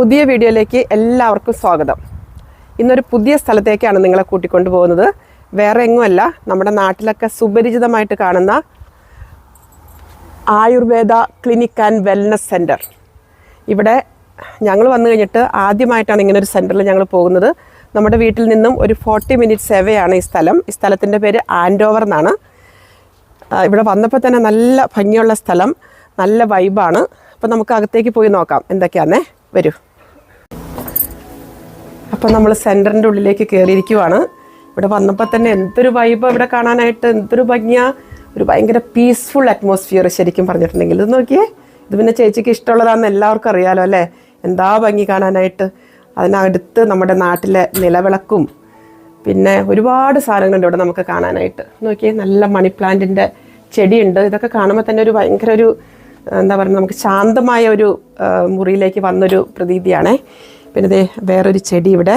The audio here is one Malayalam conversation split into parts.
പുതിയ വീഡിയോയിലേക്ക് എല്ലാവർക്കും സ്വാഗതം. ഇന്നൊരു പുതിയ സ്ഥലത്തേക്കാണ് നിങ്ങളെ കൂട്ടിക്കൊണ്ടു പോകുന്നത്. വേറെ എങ്ങുമല്ല, നമ്മുടെ നാട്ടിലൊക്കെ സുപരിചിതമായിട്ട് കാണുന്ന Ayurveda clinic and wellness centre. ഇവിടെ ഞങ്ങൾ വന്നു കഴിഞ്ഞിട്ട് ആദ്യമായിട്ടാണ് ഇങ്ങനെ ഒരു സെൻറ്ററിൽ ഞങ്ങൾ പോകുന്നത്. നമ്മുടെ വീട്ടിൽ നിന്നും ഒരു 40 മിനിറ്റ്സ് എവേയാണ് ഈ സ്ഥലം. ഈ സ്ഥലത്തിൻ്റെ പേര് ആൻഡോവർ എന്നാണ്. ഇവിടെ വന്നപ്പോൾ തന്നെ നല്ല ഭംഗിയുള്ള സ്ഥലം, നല്ല വൈബാണ്. അപ്പോൾ നമുക്ക് അകത്തേക്ക് പോയി നോക്കാം എന്തൊക്കെയാണെന്നേ. വരൂ. അപ്പോൾ നമ്മൾ സെൻറ്ററിൻ്റെ ഉള്ളിലേക്ക് കയറിയിരിക്കുവാണ്. ഇവിടെ വന്നപ്പോൾ തന്നെ എന്തൊരു വൈബ് ഇവിടെ കാണാനായിട്ട്, എന്തൊരു ഭംഗിയാ. ഒരു ഭയങ്കര പീസ്ഫുൾ അറ്റ്മോസ്ഫിയർ ശരിക്കും പറഞ്ഞിട്ടുണ്ടെങ്കിൽ. ഇത് നോക്കിയേ, ഇത് പിന്നെ ചേച്ചിക്ക് ഇഷ്ടമുള്ളതാണെന്ന് എല്ലാവർക്കും അറിയാലോ അല്ലേ. എന്താ ഭംഗി കാണാനായിട്ട്. അതിനടുത്ത് നമ്മുടെ നാട്ടിലെ നിലവിളക്കും പിന്നെ ഒരുപാട് സാധനങ്ങളുണ്ട് ഇവിടെ നമുക്ക് കാണാനായിട്ട്. നോക്കിയേ, നല്ല മണി പ്ലാന്റിൻ്റെ ചെടിയുണ്ട്. ഇതൊക്കെ കാണുമ്പോൾ തന്നെ ഒരു ഭയങ്കര ഒരു എന്താ പറയുക, നമുക്ക് ശാന്തമായ ഒരു മുറിയിലേക്ക് വന്നൊരു പ്രതീതിയാണേ. പിന്നെ ഇതേ വേറൊരു ചെടി ഇവിടെ.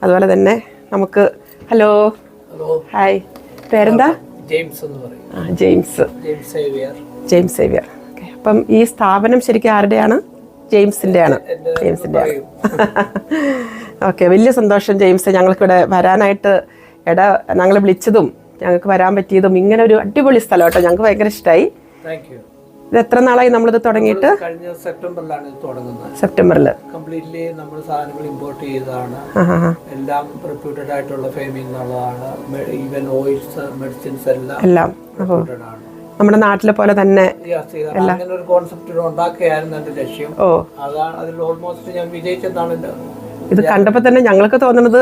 അതുപോലെ തന്നെ നമുക്ക് ഹലോ ഹായ്, പേരെന്താ? ജെയിംസ് എന്ന് പറയും. James Xavier. ഓക്കെ, അപ്പം ഈ സ്ഥാപനം ശരിക്കും ആരുടെയാണ്? ജെയിംസിൻ്റെയാണ്. ഓക്കെ, വലിയ സന്തോഷം ജെയിംസ്, ഞങ്ങൾക്കിവിടെ വരാനായിട്ട് ഞങ്ങൾ വിളിച്ചതും ഞങ്ങൾക്ക് വരാൻ പറ്റിയതും. ഇങ്ങനെ ഒരു അടിപൊളി സ്ഥലം കേട്ടോ, ഞങ്ങൾക്ക് ഭയങ്കര ഇഷ്ടമായി. ഇത് എത്ര നാളായി നമ്മളിത് തുടങ്ങിയിട്ട്? കഴിഞ്ഞ സെപ്റ്റംബറിലാണ് ഇത് തുടങ്ങുന്നത്. സെപ്റ്റംബറിൽ കംപ്ലീറ്റ്ലി നമ്മൾ സാധനങ്ങൾ ഇമ്പോർട്ട് ചെയ്തതാണ്. എല്ലാം റെപ്യൂട്ടഡ് ആയിട്ടുള്ള ഫേമിൽ നിന്നുള്ളതാണ്. ഈവൻ ഓയിൽസ്, മെഡിസിൻസ് എല്ലാം റെപ്യൂട്ടഡ് ആണ്. നമ്മുടെ നാട്ടിലെ പോലെ തന്നെ അങ്ങനെ ഒരു കോൺസെപ്റ്റ് ഉണ്ടാക്കുകയായിരുന്നു എന്റെ ലക്ഷ്യം. അതാണ് അതിൽ ഓൾമോസ്റ്റ് ഞാൻ വിജയിച്ചെന്നാണ് ഇത് കണ്ടപ്പോൾ തന്നെ ഞങ്ങൾക്ക് തോന്നുന്നത്.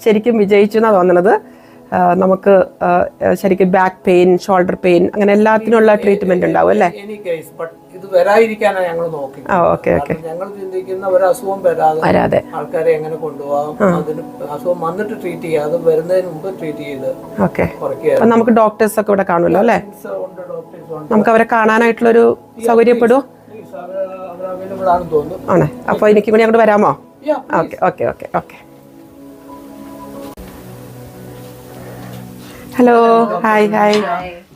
ശരിക്കും വിജയിച്ചു എന്നാണ് തോന്നുന്നത്. നമുക്ക് ശരിക്കും ബാക്ക് പെയിൻ, ഷോൾഡർ പെയിൻ, അങ്ങനെ എല്ലാത്തിനുള്ള ട്രീറ്റ്മെന്റ് ഉണ്ടാവും അല്ലേ? ഇത് വരാതിരിക്കാനാണ് ഞങ്ങൾ നോക്കി. ഞങ്ങൾ ചിന്തിക്കുന്ന ഒരു അസുഖം വരാതെ ആൾക്കാരെ എങ്ങനെ കൊണ്ടുപോകാം, അതിന് അസുഖം വന്നിട്ട് ട്രീറ്റ് ചെയ്യുക, അത് വരുന്നതിന് മുമ്പ് ട്രീറ്റ് ചെയ്ത് കുറയ്ക്കുക. നമുക്ക് ഡോക്ടേഴ്സ് ഒക്കെ ഇവിടെ കാണുമല്ലോ അല്ലേ? നമുക്ക് അവരെ കാണാനായിട്ടുള്ളൊരു സൗകര്യപ്പെടുമോ? അവൈലബിൾ ആണെന്ന് തോന്നുന്നു. ആണ്. അപ്പോൾ എനിക്ക് കൂടി അങ്ങോട്ട് വരാമോ? Okay okay okay okay. Hello. Hi.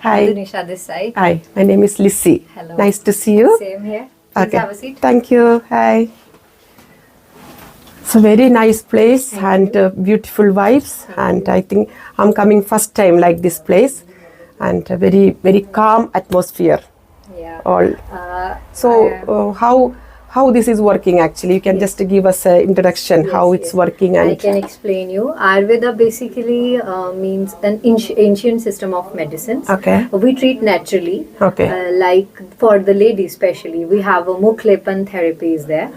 Hi. Nisha this side. Hi. My name is Lissy. Hello. Nice to see you. Same here. Please have a seat. Thank you. Hi. It's a very nice place and beautiful vibes. And I think I'm coming first time like this place, and a very calm atmosphere. Yeah. All. How this is working actually? You can just give us an introduction how it's working. And I can explain you. Ayurveda basically means an ancient system of medicines. Okay. We treat naturally. Okay. Like for the ladies especially, we have a Muklepan therapy is there.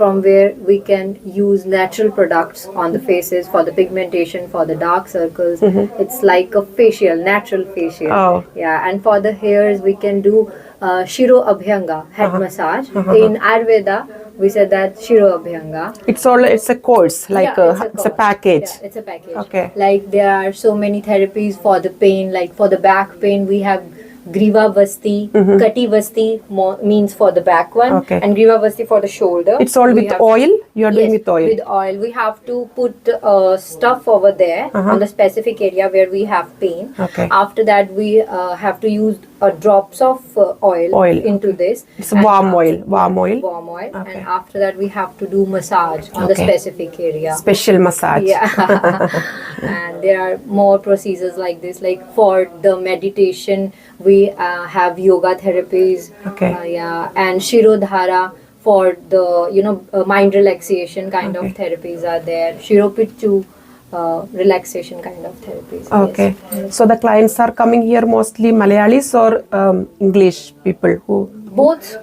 From where we can use natural products on the faces for the pigmentation, for the dark circles. It's like a facial, natural facial. Oh. Yeah, and for the hairs we can do Shiro Abhyanga, head massage. In Ayurveda, we said that Shiro Abhyanga. It's a course, like it's a package. Yeah, it's a package. Okay. Like there are so many therapies for the pain. Like for the back pain, we have Griva Vasti, Kati Vasti means for the back one, and Griva Vasti for the shoulder. It's all with oil? You are doing with oil? With oil. We have to put stuff over there on the specific area where we have pain. Okay. After that, we have to use drops of oil into this. It's warm oil. And after that, we have to do massage on the specific area. Special massage. Yeah. And there are more procedures like this. Like for the meditation, we have yoga therapies. And Shirodhara for the mind relaxation kind of therapies are there. Shiropittu relaxation kind of therapies. Okay. Yes. So the clients are coming here mostly Malayalis or English people who?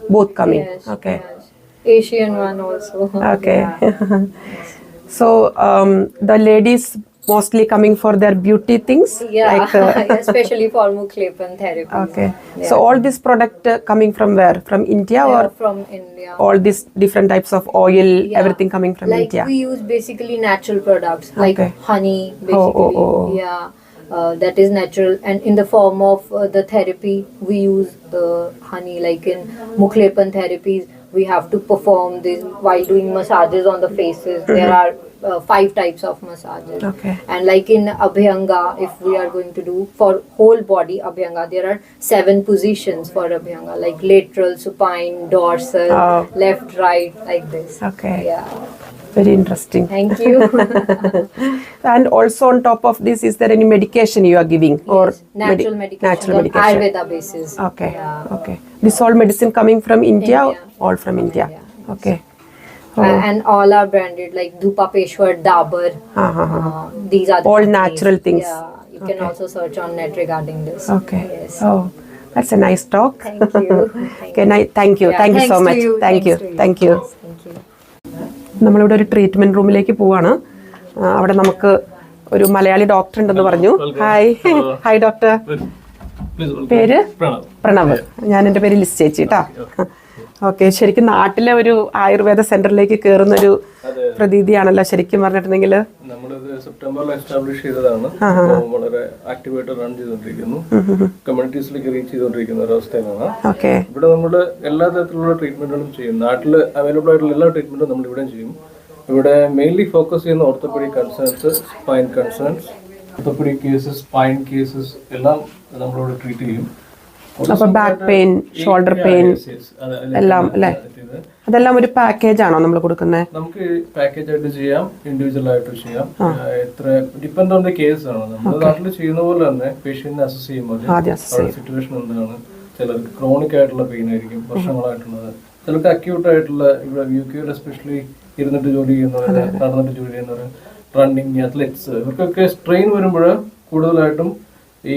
Both coming. Yes, okay. Yes. Asian one also. Okay. Yeah. So the ladies mostly coming for their beauty things? Yeah, like, especially for Muklepan therapy. Okay. Yeah. So all this product coming from where? From India or? From India. All these different types of oil, everything coming from India? Like we use basically natural products like honey basically. Yeah. That is natural, and in the form of the therapy we use the honey. Like in Muklepan therapies, we have to perform this while doing massages on the faces. There are 5 types of massages. Okay. And like in Abhyanga, if we are going to do for whole body Abhyanga, there are 7 positions for Abhyanga, like lateral, supine, dorsal, left, right, like this. Okay. Yeah. Very interesting. Thank you. And also on top of this, is there any medication you are giving or Natural medication, natural on medication? Ayurveda basis. Okay. Yeah. Okay. This all medicine coming from India? India. All from India. India. Okay. And all are branded like Dhupa Peshwar, Dabur. These are the All companies. natural things. Yeah, you can also search on net regarding this. Okay. Yes. Oh, that's a nice talk. Thank you. Okay, thank you. Yeah, Thank you so thanks to much. you. Thank you. Thanks to you. Thank you. Thank you. നമ്മളിവിടെ ഒരു ട്രീറ്റ്മെന്റ് റൂമിലേക്ക് പോവാണ്. അവിടെ നമുക്ക് ഒരു മലയാളി ഡോക്ടർ ഉണ്ടെന്ന് പറഞ്ഞു. ഹായ്. Hi doctor. പേര് പ്രണവ്. ഞാൻ എൻ്റെ പേര് ലിസ് ചേച്ചി കേട്ടോ. ഓക്കെ, ശരിക്കും നാട്ടിലെ ഒരു ആയുർവേദ സെന്ററിലേക്ക് കയറുന്ന ഒരു പ്രതീതിയാണല്ലോ ശരിക്കും പറഞ്ഞിട്ടുണ്ടെങ്കിൽ. നമ്മളിത് സെപ്റ്റംബറിൽ എസ്റ്റാബ്ലിഷ് ചെയ്തതാണ്. വളരെ ആക്റ്റീവായിട്ട് റൺ ചെയ്തുകൊണ്ടിരിക്കുന്നു. കമ്മ്യൂണിറ്റീസിലേക്ക് റീച്ച് ചെയ്തുകൊണ്ടിരിക്കുന്ന ഒരു അവസ്ഥയിലാണ്. ഇവിടെ നമ്മൾ എല്ലാ തരത്തിലുള്ള ട്രീറ്റ്മെന്റുകളും ചെയ്യും. നാട്ടിൽ അവൈലബിൾ ആയിട്ടുള്ള എല്ലാ ട്രീറ്റ്മെന്റും നമ്മൾ ഇവിടെ ചെയ്യും. ഇവിടെ മെയിൻലി ഫോക്കസ് ചെയ്യുന്ന orthopaedic concerns, spine concerns, orthopaedic cases, spine cases എല്ലാം നമ്മളിവിടെ ട്രീറ്റ് ചെയ്യും. അപ്പൊ ബാക്ക് പെയിൻ, ഷോൾഡർ പെയിൻ എല്ലാം അല്ലേ? അതെല്ലാം ഒരു പാക്കേജ് ആണോ നമ്മൾ കൊടുക്കുന്നത്? നമുക്ക് പാക്കേജ് ആയിട്ട് ചെയ്യാം, ഇൻഡിവിജ്വൽ ആയിട്ട് ചെയ്യാം. എത്ര ഡിപ്പെൻഡ് ഓൺ ദ കേസ് ആണ്. നമ്മുടെ നാട്ടിൽ ചെയ്യുന്ന പോലെ തന്നെ പേഷ്യന്റിനെ അസസ് ചെയ്യുമ്പോൾ സിറ്റുവേഷൻ എന്താണ്. ചിലർക്ക് ക്രോണിക് ആയിട്ടുള്ള പെയിൻ ആയിരിക്കും, വർഷങ്ങളായിട്ടുള്ളത്. ചിലർക്ക് അക്യൂട്ട് ആയിട്ടുള്ള, ഇവിടെ UK എസ്പെഷ്യലി ഇരുന്നിട്ട് ജോലി ചെയ്യുന്നവര്, നടന്നിട്ട് ജോലി ചെയ്യുന്നവര്, റണ്ണിങ് അത്ലറ്റ്സ്, ഇവർക്കൊക്കെ സ്ട്രെയിൻ വരുമ്പോൾ കൂടുതലായിട്ടും ഈ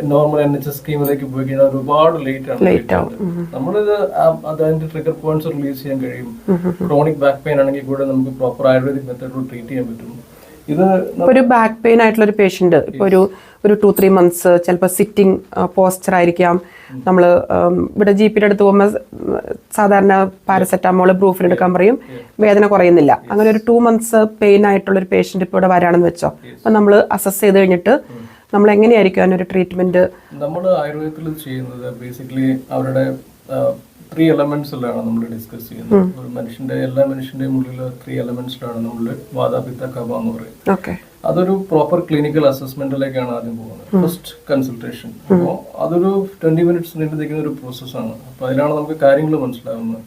നോർമൽ NHS സ്കീമിലേക്ക് പോയി കഴിഞ്ഞാൽ ഒരുപാട് ലേറ്റ് ആണ്. നമ്മളിത് അതിന്റെ ട്രിഗർ പോയിന്റ്സ് റിലീസ് ചെയ്യാൻ കഴിയും. ക്രോണിക് ബാക്ക് പെയിൻ ആണെങ്കിൽ കൂടെ നമുക്ക് പ്രോപ്പർ ആയുർവേദിക് മെത്തേഡിൽ ട്രീറ്റ് ചെയ്യാൻ പറ്റും. ഇത് ഒരു ബാക്ക് പെയിൻ ആയിട്ടുള്ള ഒരു പേഷ്യന്റ് ഇപ്പൊ ഒരു 2-3 മന്ത്സ് ചിലപ്പോൾ സിറ്റിംഗ് പോസ്ചർ ആയിരിക്കാം. നമ്മൾ ഇവിടെ GP അടുത്ത് പോകുമ്പോൾ സാധാരണ പാരസെറ്റാമോൾ ബ്രൂഫിൻ എടുക്കാൻ പറയും, വേദന കുറയുന്നില്ല. അങ്ങനെ ഒരു 2 മന്ത്സ് പെയിൻ ആയിട്ടുള്ള ഒരു പേഷ്യന്റ് ഇപ്പോൾ ഇവിടെ വരാണെന്ന് വെച്ചോ, അപ്പം നമ്മൾ അസസ് ചെയ്ത് കഴിഞ്ഞിട്ട് നമ്മൾ എങ്ങനെയായിരിക്കും അതിനൊരു ട്രീറ്റ്മെന്റ്? നമ്മൾ ആയുർവേദത്തിൽ ചെയ്യുന്നത് ബേസിക്കലി അവരുടെ 3 എലമെന്റ്സിലാണ് നമ്മൾ ഡിസ്കസ് ചെയ്യുന്നത്. ഒരു എല്ലാ മനുഷ്യന്റെയും ഉള്ളിൽ 3 എലമെന്റ്സിലാണ് നമ്മൾ വാതാപിത്ത കഫ എന്ന് പറയും. അതൊരു പ്രോപ്പർ ക്ലിനിക്കൽ അസസ്മെന്റിലേക്കാണ് ആദ്യം പോകുന്നത്. First consultation. അപ്പോൾ അതൊരു 20 മിനിറ്റ്സ് നീണ്ടു നിൽക്കുന്ന ഒരു പ്രോസസ്സാണ്. അപ്പോൾ അതിലാണ് നമുക്ക് കാര്യങ്ങൾ മനസ്സിലാവുന്നത്.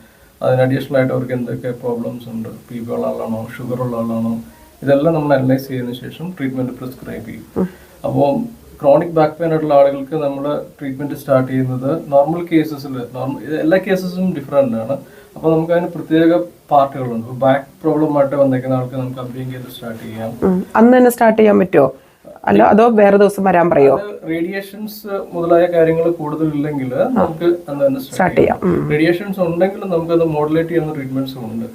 അതിന് അഡീഷണൽ ആയിട്ട് അവർക്ക് എന്തൊക്കെ പ്രോബ്ലംസ് ഉണ്ട്, BP ഉള്ള ആളാണോ, ഷുഗർ ഉള്ള ആളാണോ, ഇതെല്ലാം നമ്മൾ അനലൈസ് ചെയ്തതിനു ശേഷം ട്രീറ്റ്മെന്റ് പ്രിസ്ക്രൈബ് ചെയ്യും. അപ്പോൾ ക്രോണിക് ബാക്ക് പെയിൻ ആയിട്ടുള്ള ആളുകൾക്ക് നമ്മൾ ട്രീറ്റ്മെന്റ് സ്റ്റാർട്ട് ചെയ്യുന്നത് നോർമൽ കേസസിൽ, എല്ലാ കേസസും ഡിഫറെന്റ് ആണ്. അപ്പോൾ നമുക്ക് അതിന് പ്രത്യേക പാർട്ടുകളുണ്ട്. ബാക്ക് പ്രോബ്ലം ആയിട്ട് വന്നേക്കുന്ന ആൾക്ക് നമുക്ക് അഭ്യംഗം സ്റ്റാർട്ട് ചെയ്യാം. അന്ന് തന്നെ സ്റ്റാർട്ട് ചെയ്യാൻ പറ്റുമോ, അല്ല അതോ വേറെ ദിവസം വരാൻ പറയോ? റേഡിയേഷൻസ് മുതലായ കാര്യങ്ങൾ കൂടുതലില്ലെങ്കിൽ നമുക്ക് അന്ന് തന്നെ സ്റ്റാർട്ട് ചെയ്യാം. റേഡിയേഷൻസ് ഉണ്ടെങ്കിൽ നമുക്കത് മോഡുലേറ്റ് ചെയ്യുന്ന ട്രീറ്റ്മെന്റ്സും ഉണ്ട്.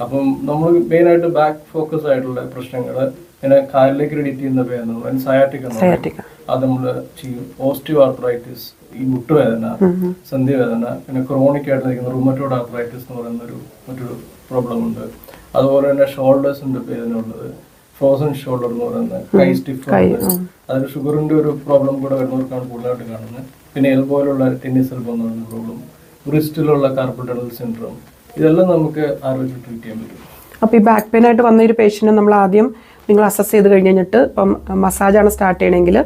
അപ്പം നമ്മൾ മെയിൻ ആയിട്ട് ബാക്ക് ഫോക്കസ് ആയിട്ടുള്ള പ്രശ്നങ്ങൾ, പിന്നെ കാലിലേക്ക് റെഡിറ്റ് ചെയ്യുന്ന വേദന, സയാറ്റിക് അത് നമ്മൾ ചെയ്യും. ഓസ്റ്റിയോ ആർത്രൈറ്റിസ്, ഈ മുട്ടുവേദന, സന്ധിവേദന, പിന്നെ ക്രോണിക് ആയിട്ട് നിൽക്കുന്ന റുമറ്റോയ്ഡ് ആർത്രൈറ്റിസ് എന്ന് പറയുന്ന മറ്റൊരു പ്രോബ്ലം ഉണ്ട്. അതുപോലെ തന്നെ ഷോൾഡേഴ്സിന്റെ വേദന ഉള്ളത്, ഫ്രോസൺ ഷോൾഡർ എന്ന് പറയുന്നത്, കൈ സ്റ്റിഫ്, അതിൽ ഷുഗറിന്റെ ഒരു പ്രോബ്ലം കൂടെ വരുന്നവർക്കാണ് കൂടുതലായിട്ട് കാണുന്നത്. പിന്നെ എൽബോയിലുള്ള ടെന്നീസ് എൽബോ എന്ന് പറയുന്ന പ്രോബ്ലം, ബ്രിസ്റ്റിലുള്ള കാർപ്പൽ ടണൽ സിൻഡ്രോം, ഇതെല്ലാം നമുക്ക് ആയുർവേദത്തിൽ ട്രീറ്റ് ചെയ്യാൻ പറ്റും. അപ്പോൾ ഈ ബാക്ക് പെയിൻ ആയിട്ട് വന്ന ഒരു പേഷ്യന്റ് നമ്മൾ ആദ്യം നിങ്ങൾ അസസ് ചെയ്ത് കഴിഞ്ഞിട്ട് ഇപ്പം മസാജാണ് സ്റ്റാർട്ട് ചെയ്യണമെങ്കിൽ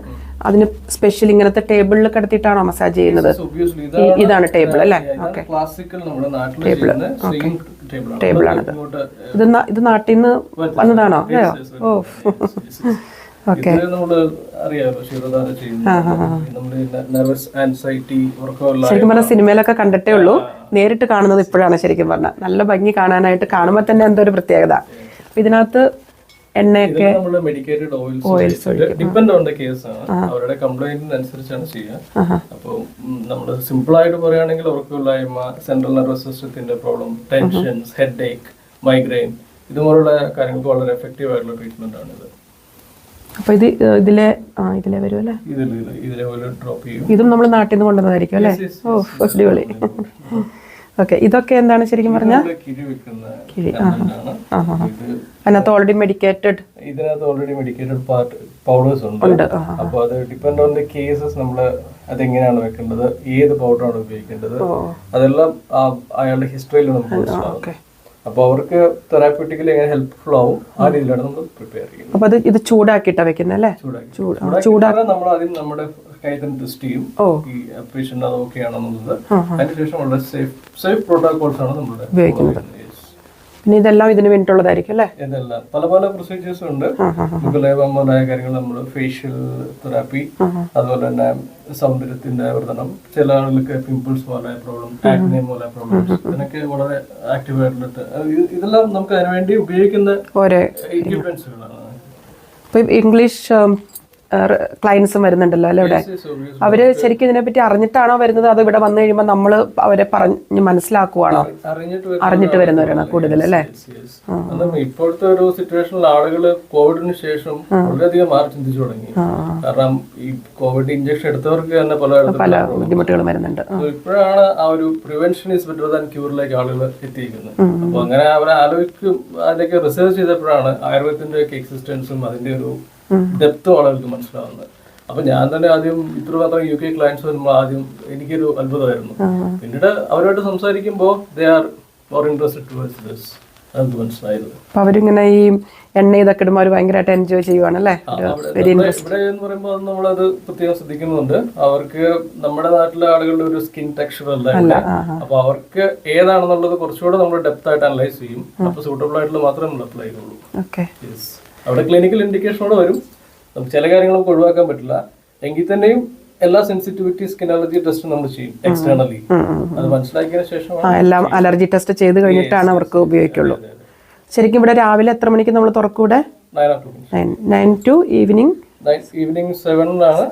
അതിന് സ്പെഷ്യൽ ഇങ്ങനത്തെ ടേബിളിൽ കിടത്തിയിട്ടാണോ മസാജ് ചെയ്യുന്നത്? ഇതാണ് ടേബിൾ അല്ലേ? ഓക്കെ, ടേബിളാണിത്. ഇത് നാട്ടിൽ നിന്ന് വന്നതാണോ? അതെയോ? ഓ, ഓക്കെ. ശരിക്കും പറഞ്ഞാൽ സിനിമയിലൊക്കെ കണ്ടിട്ടേ ഉള്ളൂ, നേരിട്ട് കാണുന്നത് ഇപ്പോഴാണ്. ശരിക്കും പറഞ്ഞാൽ നല്ല ഭംഗി കാണാനായിട്ട്, കാണുമ്പോൾ തന്നെ എന്തോ ഒരു പ്രത്യേകത. അപ്പൊ ഇതിനകത്ത് എണ്ണയൊക്കെ oils depend on the case ആണ്, അവരുടെ കംപ്ലൈന്റിന് അനുസരിച്ചാണ് ചെയ്യുക. അപ്പോൾ നമ്മൾ സിമ്പിൾ ആയിട്ട് പറയുകയാണെങ്കിൽ ഉറക്കമില്ലായ്മ, സെൻട്രൽ നെർവസ് സിസ്റ്റത്തിന്റെ പ്രോബ്ലം, ടെൻഷൻസ്, ഹെഡ് ഏക്ക്, മൈഗ്രെയിൻ, ഇതുപോലുള്ള കാര്യങ്ങൾക്ക് വളരെ എഫക്റ്റീവ് ആയിട്ടുള്ള ട്രീറ്റ്മെന്റ് ആണ് ഇത്. അപ്പൊ ഇതിലെ വരുമല്ലേ? ഇതും നമ്മൾ നാട്ടിൽ നിന്ന് കൊണ്ടുവന്നതായിരിക്കും അല്ലേ? ഓ, അടിപൊളി. ഓക്കെ, ഇതൊക്കെ എന്താണ് ശരിക്കും പറഞ്ഞാൽ? കിഴി. അതിനകത്ത് ഓൾറെഡി മെഡിക്കേറ്റഡ്, ഇതിനകത്ത് ഓൾറെഡി മെഡിക്കേറ്റഡ് പൗഡേഴ്സ് ഉണ്ട്. അപ്പോൾ അത് ഡിപ്പെൻഡ് ഓൺ ദ കേസസ് നമ്മൾ അതെങ്ങനെയാണ് വെക്കേണ്ടത്, ഏത് പൗഡറാണ് ഉപയോഗിക്കേണ്ടത്, അതെല്ലാം അയാളുടെ ഹിസ്റ്ററിയിൽ നമുക്ക് മനസ്സിലാവും. അപ്പോൾ അവർക്ക് തെറാപ്യൂട്ടിക്കലി എങ്ങനെ ഹെൽപ്ഫുൾ ആവും ആ രീതിയിലാണ് നമ്മൾ പ്രിപ്പയർ ചെയ്യുന്നത്. അപ്പൊ ഇത് ചൂടാക്കിയിട്ടാ വെക്കുന്നത് അല്ലേ? ചൂടാക്കി നമ്മൾ ആദ്യം നമ്മുടെ കൈത്തിന് ടെസ്റ്റ് ചെയ്യും ഈ പേഷ്യന്റ് അത് ഓക്കെ ആണെന്നുള്ളത്. അതിനുശേഷം വളരെ സേഫ് പ്രോട്ടോകോൾസ് ആണ് നമ്മൾ ഉപയോഗിക്കുന്നത്. പിന്നെ ഇതെല്ലാം ഇതിന് വേണ്ടിയിട്ടുള്ളതായിരിക്കും അല്ലേ? ഇതെല്ലാം പല പല പ്രൊസീജിയേഴ്സ് ഉണ്ട്. മുതലായ കാര്യങ്ങൾ നമ്മൾ ഫേഷ്യൽ തെറാപ്പി, അതുപോലെ തന്നെ സൗന്ദര്യത്തിന്റെ വർധനം, ചില ആളുകൾക്ക് പിമ്പിൾസ് പോലെ പ്രോബ്ലം, ആക്നെ പോലെ പ്രോബ്ലംസ്, ഇതിനൊക്കെ വളരെ ആക്റ്റീവ് ആയിട്ടുള്ള ഇതെല്ലാം നമുക്ക് അതിനുവേണ്ടി ഉപയോഗിക്കുന്ന എക്യുപ്മെന്റ്സുകളാണ്. ഇപ്പൊ ഇംഗ്ലീഷ് ക്ലയൻസും വരുന്നുണ്ടല്ലോ അല്ലെ ഇവിടെ? അവര് ശരിക്കും ഇതിനെപ്പറ്റി അറിഞ്ഞിട്ടാണോ വരുന്നത്, അതോ ഇവിടെ വന്നു കഴിയുമ്പോൾ നമ്മൾ അവരെ പറഞ്ഞ് മനസ്സിലാക്കുവാണോ? അറിഞ്ഞിട്ട് വരുന്നവരാണ് കൂടുതൽ അല്ലേ? ഇപ്പോഴത്തെ ഒരു സിറ്റുവേഷനിൽ ആളുകള് കോവിഡിന് ശേഷം വളരെയധികം മാറി ചിന്തിച്ചു തുടങ്ങി. കാരണം ഈ കോവിഡ് ഇഞ്ചക്ഷൻ എടുത്തവർക്ക് തന്നെ പല ബുദ്ധിമുട്ടുകളും വരുന്നുണ്ട്. ഇപ്പോഴാണ് ആ ഒരു പ്രിവെൻഷൻ ഈസ് ബെറ്റർ ദാൻ ക്യൂറിലേക്ക് ആളുകൾ എത്തിയിരിക്കുന്നത്. അപ്പൊ അങ്ങനെ അവരെ ആലോചിക്കും, അതിലേക്ക് റിസർച്ച് ചെയ്തപ്പോഴാണ് ആയുർവേദത്തിന്റെ ഒക്കെ എക്സിസ്റ്റൻസും അതിന്റെ ഒരു ഡെപ്തും ആളുകൾക്ക് മനസ്സിലാവുന്നത്. അപ്പൊ ഞാൻ തന്നെ ആദ്യം ഇത്രമാത്രം UK ക്ലയൻസ് വരുമ്പോൾ ആദ്യം എനിക്കൊരു അത്ഭുതമായിരുന്നു. പിന്നീട് അവരുമായിട്ട് സംസാരിക്കുമ്പോൾ they are more interested towards this. അത് മനസ്സിലായത്. അപ്പൊ അവരിങ്ങനെ ഈ എണ്ണ ഇതൊക്കെ ഇടുമ്പോൾ അവർ ഭയങ്കരമായിട്ട് എൻജോയ് ചെയ്യുവാണല്ലേ? ഇവിടെ എന്ന് പറയുമ്പോൾ നമ്മളത് പ്രത്യേകം ശ്രദ്ധിക്കുന്നുണ്ട്. അവർക്ക് നമ്മുടെ നാട്ടിലെ ആളുകളുടെ ഒരു സ്കിൻ ടെക്സ്ചർ അല്ല. അപ്പൊ അവർക്ക് ഏതാണെന്നുള്ളത് കുറച്ചുകൂടെ നമ്മൾ ഡെപ്ത് ആയിട്ട് അനലൈസ് ചെയ്യും. അപ്പൊ സൂട്ടബിൾ ആയിട്ടുള്ള മാത്രമേ നമ്മൾ അപ്ലൈ ചെയ്യുള്ളൂ. അവിടെ ക്ലിനിക്കൽ ഇൻഡിക്കേഷനോടെ വരും. നമുക്ക് ചില കാര്യങ്ങൾ നമുക്ക് ഒഴിവാക്കാൻ പറ്റില്ല. എങ്കിൽ തന്നെയും എല്ലാ സെൻസിറ്റിവിറ്റി സ്കിൻ അലർജി ടെസ്റ്റും നമ്മൾ ചെയ്യും എക്സ്റ്റേണലി. അത് മനസ്സിലാക്കിയതിനു ശേഷം എല്ലാം അലർജി ടെസ്റ്റ് ചെയ്ത് കഴിഞ്ഞിട്ടാണ് അവർക്ക് ഉപയോഗിക്കുള്ളൂ. ശരിക്കും ഇവിടെ രാവിലെ എത്ര മണിക്ക് നമ്മൾ തുറക്കൂടെ? 9 to ഈവനിങ് 7 ആണ്.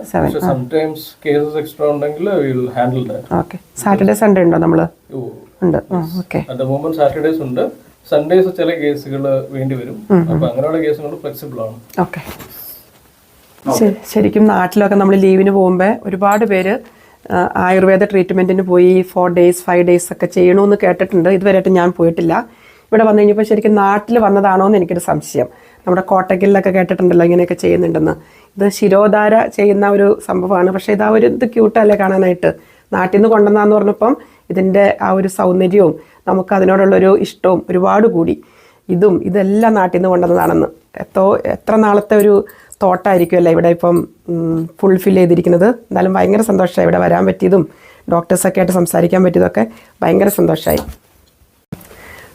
സംടൈംസ് കേസസ് എക്സ്ട്രാ ഉണ്ടെങ്കിൽ we will handle that. Okay. Saturday Sunday ഉണ്ടോ? നമ്മള് ഉണ്ട്. Okay. At the moment Saturdays ഉണ്ട്. സൺഡേസ് ചില കേസുകൾ വേണ്ടി വരും. അപ്പൊ അങ്ങനെയുള്ള കേസുകൾ ഫ്ലെക്സിബിൾ ആണ്. ഓക്കെ. ശരിക്കും നാട്ടിലൊക്കെ നമ്മൾ ലീവിന് പോകുമ്പോൾ ഒരുപാട് പേര് ആയുർവേദ ട്രീറ്റ്മെന്റിന് പോയി 4 days 5 days ഒക്കെ ചെയ്യണമെന്ന് കേട്ടിട്ടുണ്ട്. ഇതുവരെയായിട്ട് ഞാൻ പോയിട്ടില്ല. ഇവിടെ വന്നു കഴിഞ്ഞപ്പോൾ ശരിക്കും നാട്ടിൽ വന്നതാണോ എന്ന് എനിക്കൊരു സംശയം. നമ്മുടെ കോട്ടക്കലിലൊക്കെ കേട്ടിട്ടുണ്ടല്ലോ ഇങ്ങനെയൊക്കെ ചെയ്യുന്നുണ്ടെന്ന്. ഇത് ശിരോധാര ചെയ്യുന്ന ഒരു സംഭവമാണ്. പക്ഷേ ഇതാ ഒരു ഇത് ക്യൂട്ടല്ലേ കാണാനായിട്ട്. നാട്ടിൽ നിന്ന് കൊണ്ടുവന്നാന്ന് പറഞ്ഞപ്പം ഇതിൻ്റെ ആ ഒരു സൗന്ദര്യവും നമുക്ക് അതിനോടുള്ളൊരു ഇഷ്ടവും ഒരുപാട് കൂടി. ഇതെല്ലാം നാട്ടിൽ നിന്ന് കൊണ്ടുവന്നതാണെന്ന് എത്ര നാളത്തെ ഒരു തോട്ടായിരിക്കുമല്ലേ ഇവിടെ ഇപ്പം ഫുൾഫിൽ ചെയ്തിരിക്കുന്നത്. എന്നാലും ഭയങ്കര സന്തോഷമായി ഇവിടെ വരാൻ പറ്റിയതും ഡോക്ടേഴ്സൊക്കെ ആയിട്ട് സംസാരിക്കാൻ പറ്റിയതൊക്കെ ഭയങ്കര സന്തോഷമായി.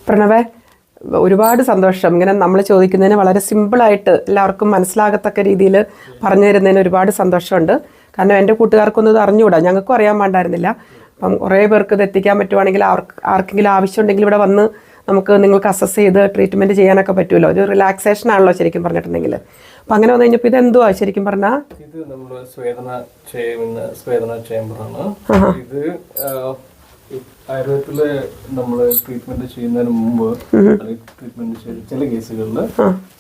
പ്രണവേ, ഒരുപാട് സന്തോഷം. ഇങ്ങനെ നമ്മൾ ചോദിക്കുന്നതിന് വളരെ സിമ്പിളായിട്ട് എല്ലാവർക്കും മനസ്സിലാകത്തക്ക രീതിയിൽ പറഞ്ഞു തരുന്നതിന് ഒരുപാട് സന്തോഷമുണ്ട്. കാരണം എൻ്റെ കൂട്ടുകാർക്കൊന്നും ഇത് അറിഞ്ഞുകൂടാ, ഞങ്ങൾക്കും അറിയാൻ പാണ്ടായിരുന്നില്ല. അപ്പം കുറേ പേർക്ക് ഇത് എത്തിക്കാൻ പറ്റുവാണെങ്കിൽ ആർക്കെങ്കിലും ആവശ്യമുണ്ടെങ്കിൽ ഇവിടെ വന്ന് നമുക്ക് നിങ്ങൾക്ക് അസസ് ചെയ്ത് ട്രീറ്റ്മെൻറ്റ് ചെയ്യാനൊക്കെ പറ്റുമല്ലോ. ഒരു റിലാക്സേഷൻ ആണല്ലോ ശരിക്കും പറഞ്ഞിട്ടുണ്ടെങ്കിൽ. അപ്പം അങ്ങനെ വന്നു കഴിഞ്ഞപ്പോൾ ഇതെന്തുവാ ശരിക്കും പറഞ്ഞാൽ? ഇത് നമ്മുടെ സ്വേദന ചേംബറാണ്. ഇത് ആയുർവേദത്തില് നമ്മൾ ട്രീറ്റ്മെന്റ് ചെയ്യുന്നതിന് മുമ്പ് ട്രീറ്റ്മെന്റ് ചില കേസുകളിൽ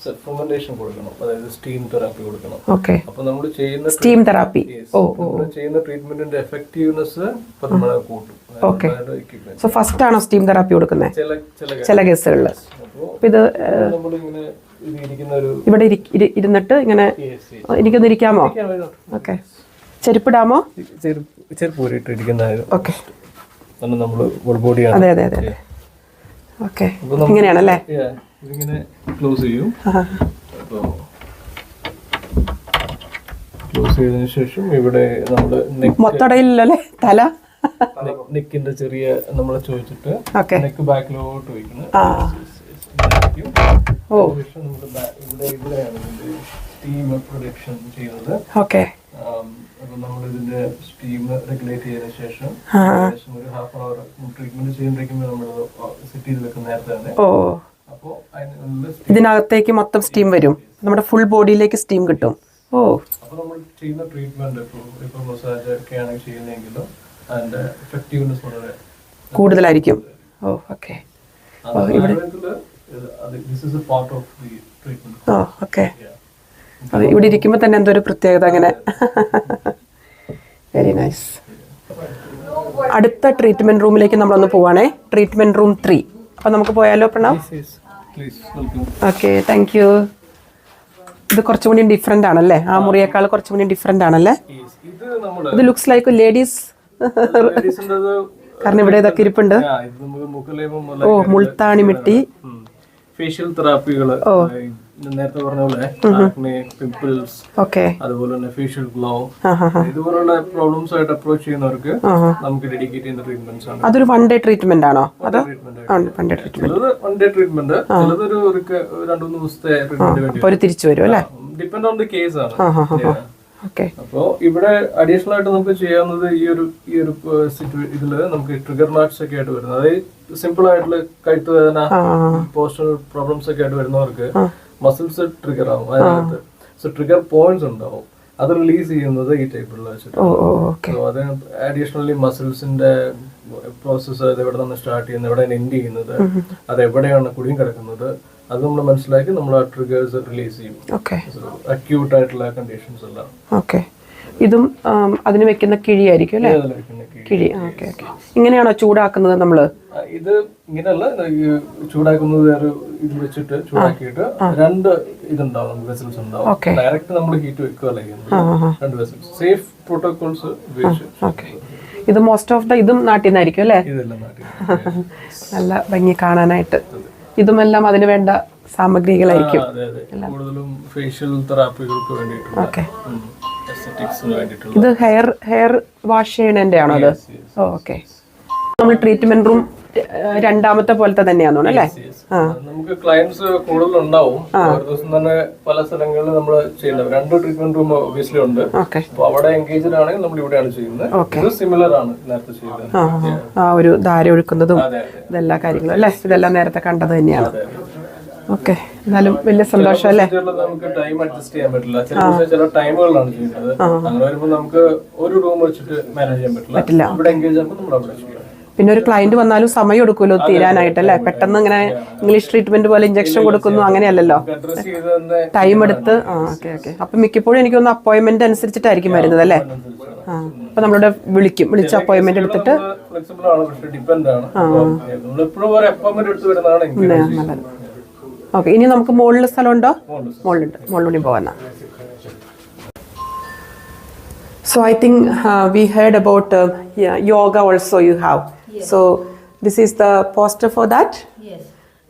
ഫെർമെന്റേഷൻ കൊടുക്കണം, അതായത് സ്റ്റീം തെറാപ്പി കൊടുക്കണം. അപ്പൊ നമ്മൾ ചെയ്യുന്ന സ്റ്റീം തെറാപ്പി ചെയ്യുന്ന ട്രീറ്റ്മെന്റിന്റെ എഫക്റ്റീവ്നെസ് നമ്മളെ കൂട്ടും. സോ ഫസ്റ്റ് ആണോ സ്റ്റീം തെറാപ്പി കൊടുക്കുന്നത് ചില കേസുകളിൽ? ഇത് നമ്മളിങ്ങനെ ഇവിടെ ഇരുന്നിട്ട് ഇങ്ങനെ എനിക്കൊന്ന് ഇരിക്കാമോ? ഓക്കെ. ചെരുപ്പിടാമോ? ചെരുപ്പ് ഊരിട്ട് ഇരിക്കുന്നതായിരുന്നു. ഓക്കെ. അതെ അതെ അതെ. ഓക്കെ. ഇങ്ങനെയാണല്ലേ? ഇതിങ്ങനെ ക്ലോസ് ചെയ്യും. ക്ലോസ് ചെയ്തതിനു ശേഷം ഇവിടെ നമ്മള് മൊത്തടയിലല്ലോ അല്ലേ തല? നെക്കിന്റെ ചെറിയ നമ്മളെ ചോദിച്ചിട്ട് നെക്ക് ബാക്കിലോട്ട് വയ്ക്കുന്നത്. ഇവിടെയാണ് സ്റ്റീം പ്രൊഡക്ഷൻ ചെയ്യുന്നത്. ഓക്കെ. അപ്പൊ നമ്മളിതിന്റെ സ്റ്റീം റെഗുലേറ്റ് ചെയ്തതിനു ശേഷം ഏകദേശം ഒരു ഹാഫ് അവർ ട്രീറ്റ്മെന്റ് ചെയ്യുമ്പോഴേക്കും നമ്മൾ സെറ്റ് ചെയ്ത് വെക്കുന്ന നേരത്തെ തന്നെ. അപ്പോ ഇതിനകത്തേക്ക് മൊത്തം സ്റ്റീം വരും, നമ്മുടെ ഫുൾ ബോഡിയിലേക്ക് സ്റ്റീം കിട്ടും. അപ്പൊ നമ്മൾ ചെയ്യുന്ന ട്രീറ്റ്മെന്റ് ഇപ്പൊ മസാജ് ഒക്കെ ആണെങ്കിൽ ചെയ്യുന്നെങ്കിലും അതിന്റെ എഫക്റ്റീവ്നെസ് വളരെ കൂടുതലായിരിക്കും. ഓക്കെ. ഇവിടെ ഇരിക്കുമ്പോൾ തന്നെ എന്തോ ഒരു പ്രത്യേകത അങ്ങനെ. Very nice. അടുത്ത ട്രീറ്റ്മെന്റ് റൂമിലേക്ക് നമ്മളൊന്ന് പോവാണേ. Treatment room 3. അപ്പം നമുക്ക് പോയാലോ പ്രണവ്? Okay, thank you. ഇത് കുറച്ചും കൂടി ഡിഫറെന്റ് ആണല്ലേ? ആ മുറിയേക്കാൾ കുറച്ചും കൂടി ഡിഫറെന്റ് ആണല്ലേ? ഇത് ലുക്സ് ലൈക്ക് ലേഡീസ് കാരണം ഇവിടെ ഇതൊക്കെ ഇരിപ്പുണ്ട്. ഇത് നമുക്ക് മുഖലേപം ഓ, മുൾത്താണി മിട്ടി, ഫേഷ്യൽ തെറാപ്പികള്, നേരത്തെ പറഞ്ഞ പോലെ പിമ്പിൾസ്, അതുപോലെ തന്നെ ഫേഷ്യൽ ഗ്ലോ, ഇതുപോലുള്ള പ്രോബ്ലംസ് ആയിട്ട് അപ്രോച്ച് ചെയ്യുന്നവർക്ക് നമുക്ക് ഡെഡിക്കേറ്റ് ചെയ്യുന്ന ട്രീറ്റ്മെന്റ്സ് ആണ്. അതൊരു 1 day ട്രീറ്റ്മെന്റ് ആണോ? അതോ 1 day ട്രീറ്റ്മെന്റ്? ചിലത് 1 day ട്രീറ്റ്മെന്റ്, ചിലതൊരു 2-3 ദിവസത്തെ ട്രീറ്റ്മെന്റ് വേണ്ടി ഒരു തിരിച്ചു വരും അല്ലേ? ഡിപ്പെൻഡ് ഓൺ ദി കേസ് ആണ്. അപ്പോ ഇവിടെ അഡീഷണൽ ആയിട്ട് നമുക്ക് ചെയ്യാവുന്നത് ഈ ഒരു ഇതില് നമുക്ക് ട്രിഗർ മാർക്സ് ഒക്കെ ആയിട്ട് വരുന്നത്, അതായത് സിമ്പിൾ ആയിട്ടുള്ള കഴുത്ത് വേദന, പോസ്റ്റർ പ്രോബ്ലംസ് ഒക്കെ ആയിട്ട് വരുന്നവർക്ക് മസിൽസ് ട്രിഗർ ആവും അതിനകത്ത്. സോ ട്രിഗർ പോയിന്റ്സ് ഉണ്ടാവും, അത് റിലീസ് ചെയ്യുന്നത് ഈ ടൈപ്പിലുള്ള വെച്ചിട്ട്. അത് അഡീഷണലി മസിൽസിന്റെ പ്രോസസ്സ്, അത് എവിടെ നിന്ന് സ്റ്റാർട്ട് ചെയ്യുന്നത്, എവിടെയാണ് എൻഡ് ചെയ്യുന്നത്, അത് എവിടെയാണ് കുടുങ്ങി കിടക്കുന്നത്, അത് നമ്മൾ മനസ്സിലാക്കി നമ്മൾ ആ ട്രിഗേഴ്സ് റിലീസ് ചെയ്യും. അക്യൂട്ട് ആയിട്ടുള്ള കണ്ടീഷൻസ് എല്ലാം. ഇതും അതിന് വെക്കുന്ന കിഴിയായിരിക്കും അല്ലേ? കിഴി. Okay okay. ഇങ്ങനെയാണോ ചൂടാക്കുന്നത് നമ്മള്? ഇത് ഇങ്ങനെയല്ല, ചൂടാക്കുന്നത് വേറെ ഇത് വെച്ചിട്ട് ചൂടാക്കിയിട്ട് 2 ഇതുണ്ടാവും, വെസൽസ് ഉണ്ടാവും. ഡയറക്റ്റ് നമ്മൾ ഹീറ്റ് വെക്കുകയല്ല ചെയ്യുന്നത്, 2 വെസൽസ്, സേഫ് പ്രോട്ടോകോൾസ് ഉപയോഗിച്ച്. ഇത് മോസ്റ്റ് ഓഫ് ദ ഇതും നാട്ടിൽ നിന്നായിരിക്കും അല്ലേ? ഇതെല്ലാം നാട്ടിൽ. നല്ല ഭംഗി കാണാനായിട്ട്. ഇതുമെല്ലാം അതിന് വേണ്ട സാമഗ്രികളായിരിക്കും. കൂടുതലും ഫേഷ്യൽ തെറാപ്പികൾക്ക് വേണ്ടിയിട്ടുള്ള. ഇത് ഹെയർ വാഷ് ചെയ്യണതിന്റെ ആണോ അത്? ഓക്കെ. നമ്മൾ ട്രീറ്റ്മെന്റ് റൂം രണ്ടാമത്തെ പോലത്തെ തന്നെയാണോ അല്ലേ? നമുക്ക് ക്ലയൻസ് കൂടുതലുണ്ടാവും. ഒരു ദിവസം തന്നെ പല സ്ഥലങ്ങളിൽ നമ്മൾ ചെയ്യുന്നത്. 2 ട്രീറ്റ്മെന്റ് റൂം ഒബിയസ്ലി ഉണ്ട്. അപ്പൊ അവിടെ എൻഗേജ്ഡ് ആണെങ്കിൽ നമ്മൾ ഇവിടെയാണ് ചെയ്യുന്നത്. ഇത് സിമിലർ ആണ് നേരത്തെ ചെയ്തത്. ആ ഒരു ധാര ഒഴുക്കുന്നതും ഇതെല്ലാ കാര്യങ്ങളും അല്ലേ? ഇതെല്ലാം നേരത്തെ കണ്ടത് തന്നെയാണ്. ഓക്കെ. എന്നാലും വലിയ സന്തോഷം അല്ലേ? നമുക്ക് ടൈം അഡ്ജസ്റ്റ് ചെയ്യാൻ പറ്റില്ല, ചില ടൈമുകളിലാണ് ചെയ്യുന്നത്. അങ്ങനെ വരുമ്പോൾ നമുക്ക് ഒരു റൂം വെച്ചിട്ട് മാനേജ് ചെയ്യാൻ പറ്റില്ല. ഇവിടെ എൻഗേജ് ആകുമ്പോൾ നമ്മൾ അവിടെ ചെയ്യാം. പിന്നെ ഒരു ക്ലയന്റ് വന്നാലും സമയം എടുക്കുമല്ലോ തീരാനായിട്ടല്ലേ? പെട്ടെന്ന് ഇങ്ങനെ ഇംഗ്ലീഷ് ട്രീറ്റ്മെന്റ് പോലെ ഇഞ്ചക്ഷൻ കൊടുക്കുന്നു അങ്ങനെയല്ലല്ലോ, ടൈം എടുത്ത്. Okay okay. അപ്പൊ മിക്കപ്പോഴും എനിക്കൊന്ന് അപ്പോയിന്റ്മെന്റ് അനുസരിച്ചിട്ടായിരിക്കും വരുന്നത് അല്ലേ? അപ്പൊ നമ്മളിവിടെ വിളിച്ച് അപ്പോയിന്റ്മെന്റ് എടുത്തിട്ട്. നല്ലത്. ഓക്കെ. ഇനി നമുക്ക് മുകളിൽ സ്ഥലമുണ്ടോ? മുകളിലൂടെ പോകാനാ. So I think we heard about yoga also you have. Yes. So this is the poster for that? Yes.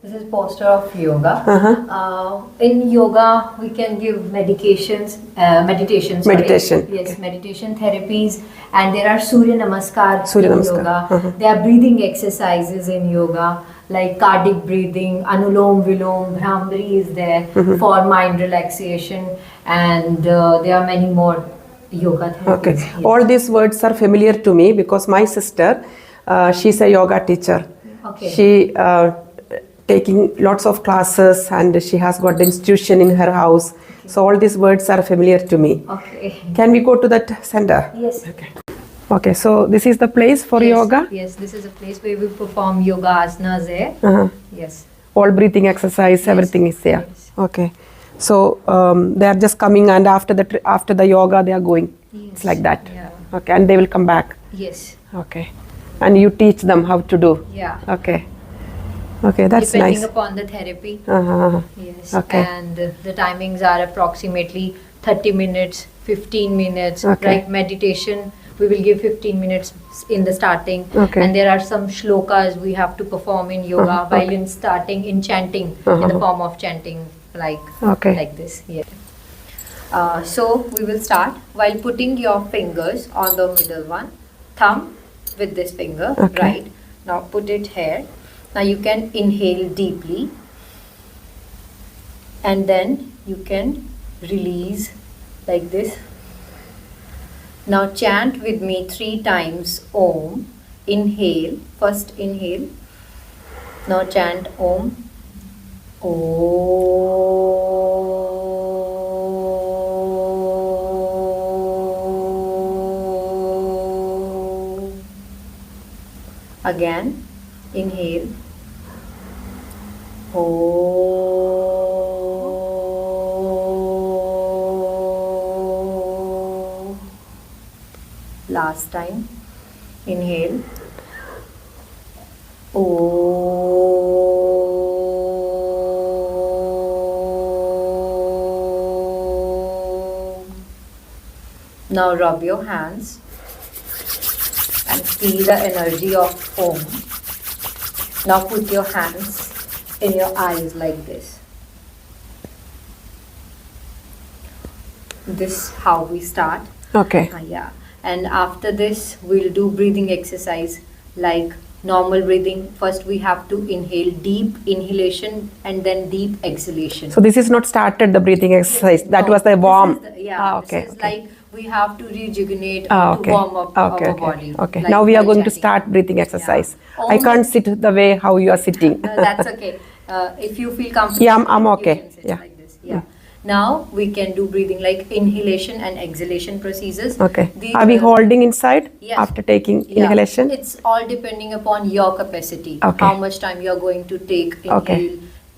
This is poster of yoga. In yoga we can give meditation. Yes, meditation therapies, and there are Surya Namaskar in yoga. There are breathing exercises in yoga, like cardiac breathing, Anulom Vilom, Bhramari is there for mind relaxation, and there are many more yoga therapies. Okay. Yes. All these words are familiar to me because my sister, she's a yoga teacher. Okay. She taking lots of classes and she has got the institution in her house. So all these words are familiar to me. Okay. Can we go to that center? Yes. Okay. So this is the place for yoga? Yes, this is a place where we perform yoga asanas there. Yes. All breathing exercise, everything is there. Yes. Okay. So they are just coming and after the yoga they are going. Yes. It's like that. Yeah. Okay. And they will come back. Yes. Okay. And you teach them how to do. Yeah. Okay. Okay, that's Depending nice. upon the therapy. Yes. Okay. And the timings are approximately 30 minutes, 15 minutes. Okay. Like meditation, we will give 15 minutes in the starting. Okay. And there are some shlokas we have to perform in yoga while in starting in chanting, in the form of chanting, like this. Yeah. So we will start while putting your fingers on the middle one, thumb with this finger, right? Now put it here. Now you can inhale deeply and then you can release like this. Now chant with me 3 times Om. Inhale, first inhale. Now chant Om. Om. Again, inhale. Last time, inhale. Now rub your hands and feel the energy of Om. Now put your hands in your eyes like this. This how we start. Okay. Yeah. And after this, we'll do breathing exercise like normal breathing. First, we have to inhale, deep inhalation, and then deep exhalation. So this is not started the breathing exercise. That was the warm. Okay. This is like we have to rejuvenate Okay. to warm up Okay. our body. Okay. Like Now we are going to chanting. start breathing exercise. Yeah. I can't sit the way how you are sitting. No, that's okay. If you feel comfortable, Yeah, I'm okay. You can sit Yeah. like this. Yeah. Now we can do breathing like inhalation and exhalation procedures. Okay. The, Are we holding inside yes. after taking Yeah. inhalation? It's all depending upon your capacity. Okay. How much time you're going to take inhale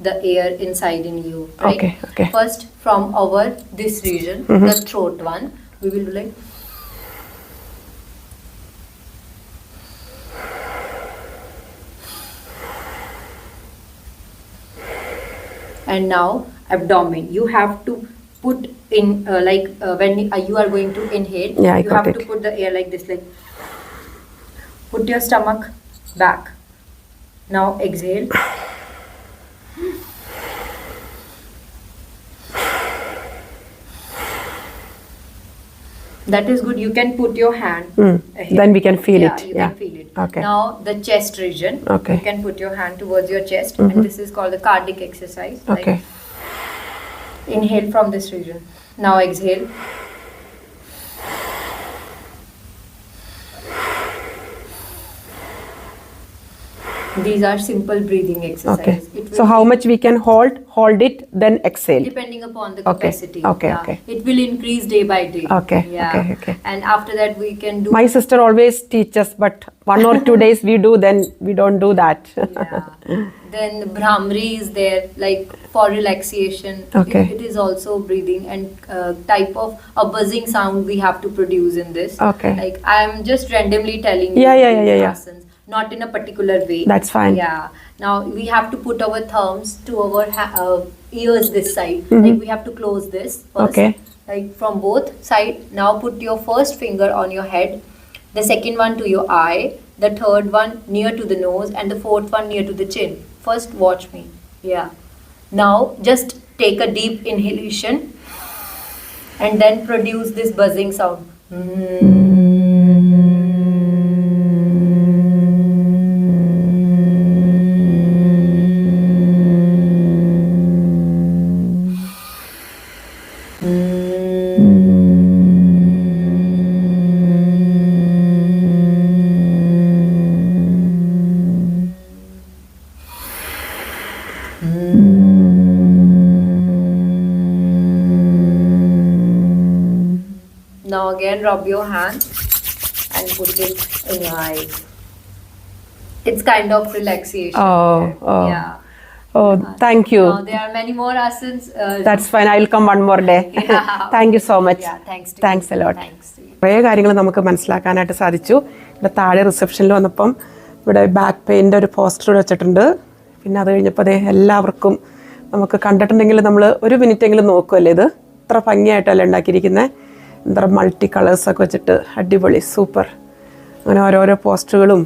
the air inside in you. Right? Okay, okay. First, from our this region, the throat one, we will do like. And now abdomen. You have to put in when you are going to inhale. Yeah, I you got have it. to put the air like this. Like put your stomach back. Now exhale. That is good. You can put your hand. Here. Then we can feel it. You Yeah. can feel it. Okay. Now the chest region. Okay. You can put your hand towards your chest, and this is called the cardiac exercise. Okay. Like, inhale from this region. Now exhale. These are simple breathing exercises. Okay. So how much we can hold it, then exhale. Depending upon the Okay. capacity. Okay, Yeah. okay. It will increase day by day. Okay, Yeah. okay, okay. And after that we can do. My sister always teaches, but 1 or 2 days we do, then we don't do that. Yeah. Then Brahmari is there, like for relaxation. Okay. It is also breathing and type of a buzzing sound we have to produce in this. Okay. Like I am just randomly telling you. Yeah. these asanas, not in a particular way. That's fine. Yeah. Now we have to put our thumbs to our ears this side. Like we have to close this first. Okay. Like from both side. Now put your first finger on your head, the second one to your eye, the third one near to the nose, and the fourth one near to the chin. First watch me. Yeah. Now just take a deep inhalation and then produce this buzzing sound. Now again rub your hand and put it in your eyes. It's kind of relaxation. Oh. Yeah. Oh, thank you. Now there are many more asanas. That's fine. I will come one more day. Yeah. Thank you so much. Yeah, thanks to Thanks you. a lot. Thanks to you. കുറേ കാര്യങ്ങൾ നമുക്ക് മനസ്സിലാക്കാനായിട്ട് സാധിച്ചു. ഇവിടെ താഴെ റിസപ്ഷനിൽ വന്നപ്പം ഇവിടെ ബാക്ക് പെയിൻ്റെ ഒരു പോസ്റ്റർ വെച്ചിട്ടുണ്ട്. പിന്നെ അത് കഴിഞ്ഞപ്പോൾ അതേ എല്ലാവർക്കും നമുക്ക് കണ്ടിട്ടുണ്ടെങ്കിൽ നമ്മൾ ഒരു മിനിറ്റെങ്കിലും നോക്കുമല്ലേ, ഇത് ഇത്ര ഭംഗിയായിട്ടല്ലേ ഉണ്ടാക്കിയിരിക്കുന്നത്. എന്താ മൾട്ടി കളേഴ്സൊക്കെ വെച്ചിട്ട് അടിപൊളി, സൂപ്പർ. അങ്ങനെ ഓരോരോ പോസ്റ്ററുകളും.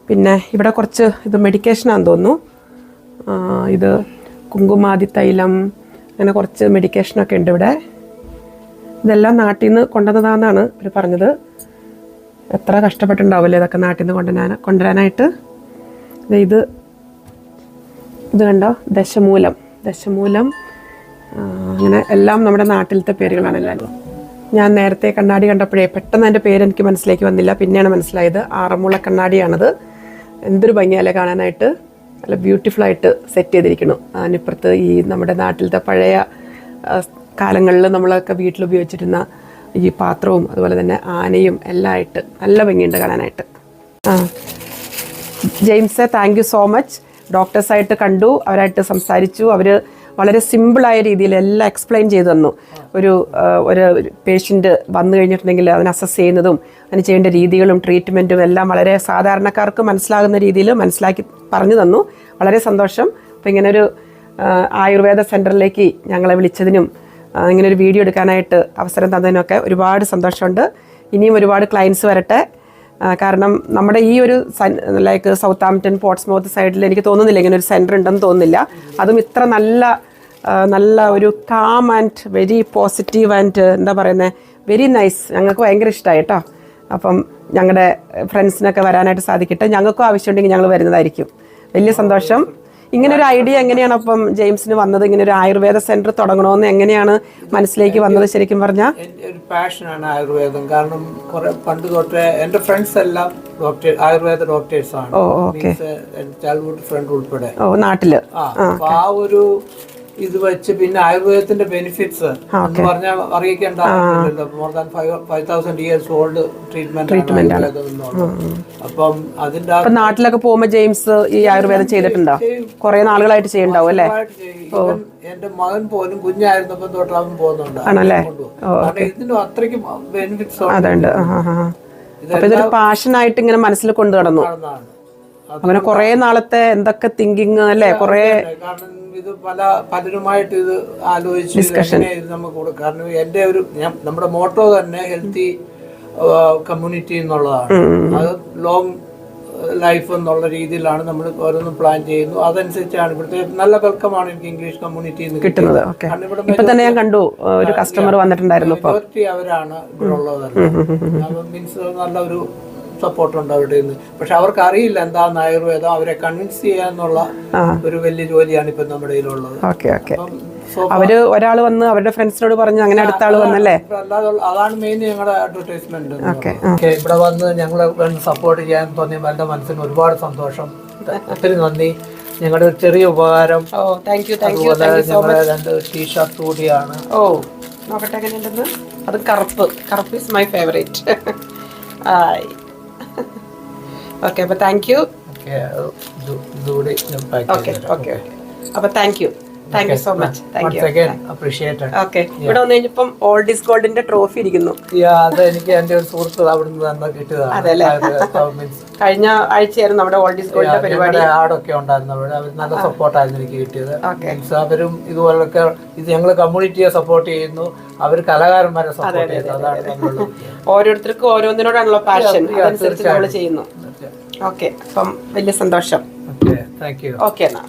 പിന്നെ ഇവിടെ കുറച്ച് ഇത് മെഡിക്കേഷനാണെന്ന് തോന്നുന്നു. ഇത് കുങ്കുമാതി തൈലം, അങ്ങനെ കുറച്ച് മെഡിക്കേഷനൊക്കെ ഉണ്ട് ഇവിടെ. ഇതെല്ലാം നാട്ടിൽ നിന്ന് കൊണ്ടുവന്നതാണെന്നാണ് അവർ പറഞ്ഞത്. എത്ര കഷ്ടപ്പെട്ടുണ്ടാവില്ലേ ഇതൊക്കെ നാട്ടിൽ നിന്ന് കൊണ്ടുവരാനായിട്ട്. ഇത് കണ്ടോ, ദശമൂലം, അങ്ങനെ എല്ലാം നമ്മുടെ നാട്ടിലത്തെ പേരുകളാണ് എല്ലാവരും. ഞാൻ നേരത്തെ കണ്ണാടി കണ്ടപ്പോഴേ പെട്ടെന്ന് എൻ്റെ പേര് എനിക്ക് മനസ്സിലേക്ക് വന്നില്ല. പിന്നെയാണ് മനസ്സിലായത് ആറന്മുള കണ്ണാടിയാണത്. എന്തൊരു ഭംഗിയല്ലേ കാണാനായിട്ട്, നല്ല ബ്യൂട്ടിഫുള്ളായിട്ട് സെറ്റ് ചെയ്തിരിക്കണം. അതിനിപ്പുറത്ത് ഈ നമ്മുടെ നാട്ടിലത്തെ പഴയ കാലങ്ങളിൽ നമ്മളൊക്കെ വീട്ടിൽ ഉപയോഗിച്ചിരുന്ന ഈ പാത്രവും അതുപോലെ തന്നെ ആനയും എല്ലാം ആയിട്ട് നല്ല ഭംഗിയുണ്ട് കാണാനായിട്ട്. James, thank you so much. ഡോക്ടേഴ്സായിട്ട് കണ്ടു, അവരായിട്ട് സംസാരിച്ചു. അവർ വളരെ സിമ്പിളായ രീതിയിൽ എല്ലാം എക്സ്പ്ലെയിൻ ചെയ്തു തന്നു. ഒരു പേഷ്യൻ്റ് വന്നു കഴിഞ്ഞിട്ടുണ്ടെങ്കിൽ അതിനെ അസസ് ചെയ്യുന്നതും അതിന് ചെയ്യേണ്ട രീതികളും ട്രീറ്റ്മെൻറ്റും എല്ലാം വളരെ സാധാരണക്കാർക്ക് മനസ്സിലാകുന്ന രീതിയിൽ മനസ്സിലാക്കി പറഞ്ഞു തന്നു. വളരെ സന്തോഷം. അപ്പോൾ ഇങ്ങനൊരു ആയുർവേദ സെൻറ്ററിലേക്ക് ഞങ്ങളെ വിളിച്ചതിനും ഇങ്ങനൊരു വീഡിയോ എടുക്കാനായിട്ട് അവസരം തന്നതിനൊക്കെ ഒരുപാട് സന്തോഷമുണ്ട്. ഇനിയും ഒരുപാട് ക്ലയൻസ് വരട്ടെ. കാരണം നമ്മുടെ ഈ ഒരു ലൈക്ക് സൗത്ത് ആംപ്റ്റൺ പോർട്സ്മൗത്ത് സൈഡിൽ എനിക്ക് തോന്നുന്നില്ല ഇങ്ങനെ ഒരു സെൻറ്റർ ഉണ്ടെന്ന് തോന്നുന്നില്ല. അതും ഇത്ര നല്ല ഒരു calm and very positive and എന്താ പറയുന്നത് വെരി നൈസ്. ഞങ്ങൾക്ക് ഭയങ്കര ഇഷ്ടമായി കേട്ടോ. അപ്പം ഞങ്ങളുടെ ഫ്രണ്ട്സിനൊക്കെ വരാനായിട്ട് സാധിക്കട്ടെ. ഞങ്ങൾക്കും ആവശ്യമുണ്ടെങ്കിൽ ഞങ്ങൾ വരുന്നതായിരിക്കും. വലിയ സന്തോഷം. ഇങ്ങനെ ഒരു ഐഡിയ എങ്ങനെയാണ് അപ്പം ജെയിംസിന് വന്നത്? ഇങ്ങനെ ഒരു ആയുർവേദ സെന്റർ തുടങ്ങണമെന്ന് എങ്ങനെയാണ് മനസ്സിലേക്ക് വന്നത്? ശരിക്കും പറഞ്ഞാൽ എൻ്റെ ഒരു പാഷനാണ് ആയുർവേദം. കാരണം കുറെ പണ്ട് തൊട്ടേ എൻ്റെ ഫ്രണ്ട്സ് എല്ലാം ആയുർവേദ ഡോക്ടേഴ്സ് ആണ്. ചൈൽഡ്ഹുഡ് ഫ്രണ്ട് ഉൾപ്പെടെ നാട്ടില്. അപ്പൊ ആ ഒരു ഇത് വെച്ച് പിന്നെ ആയുർവേദത്തിന്റെ ബെനിഫിറ്റ്സ് എന്ന് പറഞ്ഞാൽ അറിയിക്കേണ്ട ആവശ്യമില്ലല്ലോ. More than 5000 years old treatment ആണ്. അപ്പം അതിന്റെ നാട്ടിലൊക്കെ പോകുമ്പോ ജെയിംസ് ഈ ആയുർവേദം ചെയ്തിട്ടുണ്ടോ? കുറെ നാളുകളായിട്ട് ചെയ്യുന്നുണ്ടാവും അല്ലേ? എന്റെ മകൻ പോലും കുഞ്ഞായിരുന്നപ്പോ തൊട്ട് അവൻ പോകുന്നുണ്ട്. ആണല്ലേ? കാരണം ഇതിന് അത്രയ്ക്ക് ബെനിഫിറ്റ്സ് അതുണ്ട്. അപ്പൊ ഇതൊരു പാഷനായിട്ട് ഇങ്ങനെ മനസ്സിൽ കൊണ്ടു നടന്നു. അങ്ങനെ കുറെ നാളത്തെ എന്തൊക്കെ തിങ്കിങ് അല്ലേ? കുറെ ഇത് പലരുമായിട്ട് ഇത് ആലോചിച്ച് ഇത് നമുക്ക് കൊടുക്കാം. കാരണം എന്റെ ഒരു നമ്മുടെ മോട്ടോ തന്നെ ഹെൽത്തി കമ്മ്യൂണിറ്റി എന്നുള്ളതാണ്. അത് ലോങ് ലൈഫ് എന്നുള്ള രീതിയിലാണ് നമ്മൾ ഓരോന്നും പ്ലാൻ ചെയ്യുന്നു. അതനുസരിച്ചാണ് ഇവിടുത്തെ നല്ല വെൽക്കമാണ് എനിക്ക് ഇംഗ്ലീഷ് കമ്മ്യൂണിറ്റി കിട്ടുന്നത്. ഇപ്പൊ തന്നെ ഞാൻ കണ്ടു ഒരു കസ്റ്റമർ വന്നിട്ടുണ്ടായിരുന്നു. മെജോറിറ്റി അവരാണ് ഇവിടെ ഉള്ളതല്ല. മീൻസ് നല്ലൊരു സപ്പോർട്ടുണ്ട് അവരുടെ നിന്ന്. പക്ഷെ അവർക്ക് അറിയില്ല എന്താണ് ആയുർവേദം. അവരെ കൺവിൻസ് ചെയ്യാന്നുള്ള ഒരു വലിയ ജോലിയാണ് ഇപ്പൊ നമ്മുടെ കയ്യിലുള്ളത്. അവര് ഒരാൾ വന്ന് അവരുടെ ഫ്രണ്ട്സിനോട് പറഞ്ഞു, അങ്ങനെ അടുത്ത ആള് വന്നല്ലേ? അല്ലാതെ അതാണ് മെയിൻ ഞങ്ങളുടെ അഡ്വർടൈസ്മെന്റ്. ഇവിടെ വന്ന് ഞങ്ങളെ സപ്പോർട്ട് ചെയ്യാൻ തോന്നിയ എന്റെ മനസ്സിന് ഒരുപാട് സന്തോഷം. ഒത്തിരി നന്ദി. ഞങ്ങളുടെ ഒരു ചെറിയ ഉപകാരം. അതുപോലെ ഞങ്ങളുടെ 2 ടീഷർട്ട് കൂടിയാണ്. നോക്കട്ടെ എങ്ങനെയുണ്ടെന്ന്. അത് കറുപ്പ് ഈസ് മൈ ഫേവറേറ്റ്. ഓക്കെ, അപ്പൊ താങ്ക് യു. അപ്പൊ താങ്ക് യു സോ മച്ച്. ഇവിടെ വന്നു കഴിഞ്ഞപ്പം ഓൾഡ് ഈസ് ഗോൾഡിന്റെ ട്രോഫി ഇരിക്കുന്നു. അത് എനിക്ക് എന്റെ ഒരു സുഹൃത്ത് അവിടുന്ന് തന്നെ കിട്ടിയതാണ്. അതെല്ലേ? കഴിഞ്ഞ ആഴ്ചയായിരുന്നു നമ്മുടെ ഓൾഡ് ഈസ് ഗോൾഡിന്റെ പരിപാടി. ആടൊക്കെ ഉണ്ടായിരുന്നു അവിടെ. അവർ നല്ല സപ്പോർട്ടായിരുന്നു എനിക്ക് കിട്ടിയത്. അവരും ഇതുപോലൊക്കെ ഇത് ഞങ്ങള് കമ്മ്യൂണിറ്റിയെ സപ്പോർട്ട് ചെയ്യുന്നു. അവർ കലാകാരന്മാരെ സപ്പോർട്ട് ചെയ്യുന്നു. അതാണ് ഓരോരുത്തർക്കും ഓരോന്നിനോടാണല്ലോ പാഷൻ. അതനുസരിച്ച് നമ്മൾ ചെയ്യുന്നു. ഓക്കെ, അപ്പം വലിയ സന്തോഷം. Thank you. ഓക്കെ എന്നാ.